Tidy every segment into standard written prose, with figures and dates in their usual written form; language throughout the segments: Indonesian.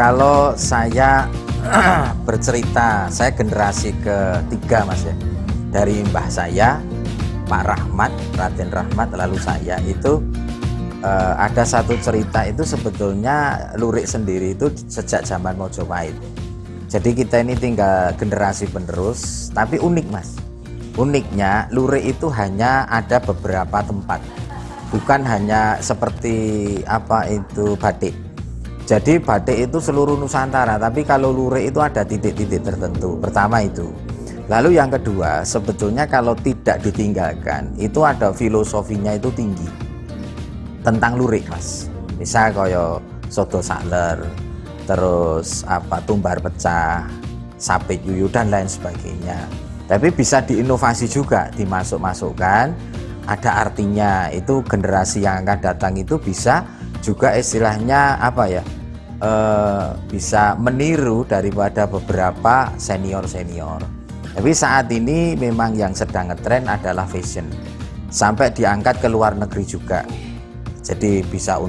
Kalau saya bercerita, saya generasi ketiga Mas ya. Dari mbah saya, Pak Rahmat, Raden Rahmat, lalu saya itu ada satu cerita itu sebetulnya lurik sendiri itu sejak zaman Mojopahit. Jadi kita ini tinggal generasi penerus, tapi unik Mas. Uniknya lurik itu hanya ada beberapa tempat, bukan hanya seperti apa itu batik. Jadi batik itu seluruh Nusantara, tapi kalau lurik itu ada titik-titik tertentu. Pertama itu. Lalu yang kedua, sebetulnya kalau tidak ditinggalkan, itu ada filosofinya itu tinggi. Tentang lurik Mas. Misal kaya sodo sakler, terus apa tumbar pecah, sapit yuyu dan lain sebagainya. Tapi bisa diinovasi juga, dimasuk-masukkan, ada artinya. Itu generasi yang akan datang itu bisa juga istilahnya apa ya, bisa meniru daripada beberapa senior-senior. Tapi saat ini memang yang sedang ngetren adalah fashion, sampai diangkat ke luar negeri juga. Jadi bisa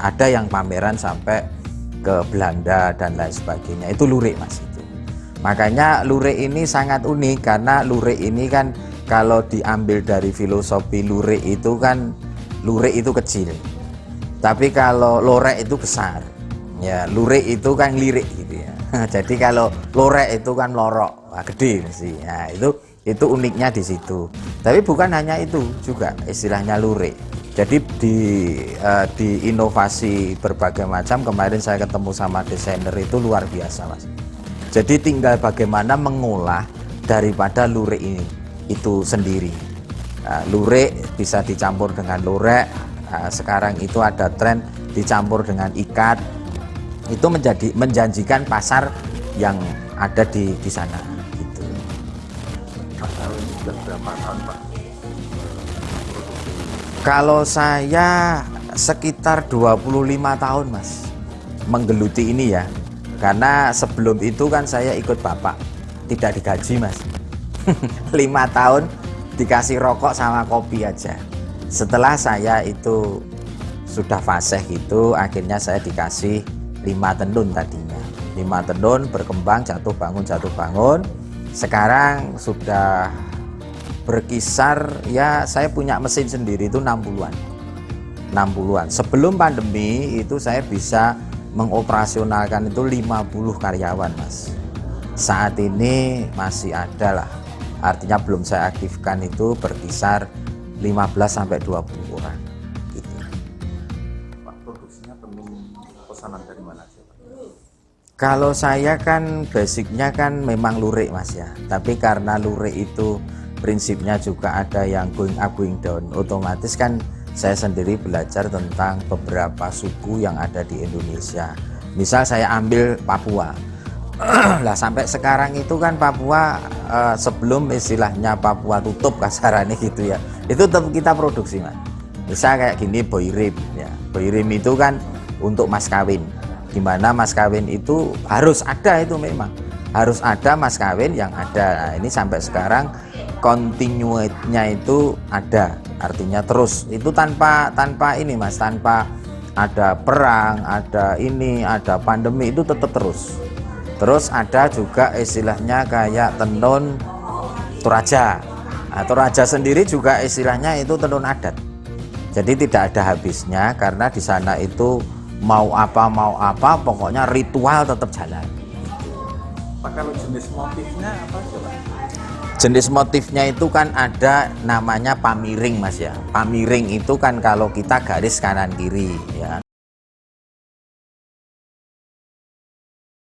ada yang pameran sampai ke Belanda dan lain sebagainya. Itu lurik Mas itu. Makanya lurik ini sangat unik, karena lurik ini kan kalau diambil dari filosofi lurik itu kan lurik itu kecil. Tapi kalau lorek itu besar, ya lurik itu kan lirik gitu ya. Jadi kalau lorek itu kan lorok, wah, gede mesti. Nah, itu uniknya di situ. Tapi bukan hanya itu juga istilahnya lurik. Jadi di inovasi berbagai macam. Kemarin saya ketemu sama desainer itu luar biasa Mas. Jadi tinggal bagaimana mengolah daripada lurik ini itu sendiri. Nah, lurik bisa dicampur dengan lorek. Nah, sekarang itu ada tren dicampur dengan ikat, itu menjanjikan pasar yang ada di sana gitu. Sudah berapa tahun Pak? Kalau saya sekitar 25 tahun Mas menggeluti ini ya, karena sebelum itu kan saya ikut bapak, tidak digaji Mas. 5 tahun dikasih rokok sama kopi aja. Setelah saya itu sudah fasih gitu, akhirnya saya dikasih 5 tenun tadinya. 5 tenun berkembang, jatuh bangun. Sekarang sudah berkisar ya, saya punya mesin sendiri itu 60-an. Sebelum pandemi itu saya bisa mengoperasionalkan itu 50 karyawan Mas. Saat ini masih ada lah. Artinya belum saya aktifkan itu berkisar 15 sampai 20 orang gitu. Pak, produksinya tenun pesanan dari mana sih Pak? Kalau saya kan basicnya kan memang lurik Mas ya. Tapi karena lurik itu prinsipnya juga ada yang going up going down, otomatis kan saya sendiri belajar tentang beberapa suku yang ada di Indonesia. Misal saya ambil Papua. Lah sampai sekarang itu kan Papua sebelum istilahnya Papua tutup kasarannya gitu ya, itu tetap kita produksi Mas. Misal kayak gini boirim ya, boirim itu kan untuk mas kawin, dimana mas kawin itu harus ada, itu memang harus ada mas kawin yang ada. Nah, ini sampai sekarang continuity-nya itu ada, artinya terus itu tanpa ini Mas, tanpa ada perang, ada ini, ada pandemi, itu tetap terus. Terus ada juga istilahnya kayak tenun Toraja. Nah, Toraja sendiri juga istilahnya itu tenun adat. Jadi tidak ada habisnya, karena di sana itu mau apa, pokoknya ritual tetap jalan. Pak, kalau jenis motifnya apa sih Pak? Jenis motifnya itu kan ada namanya pamiring Mas ya. Pamiring itu kan kalau kita garis kanan kiri ya.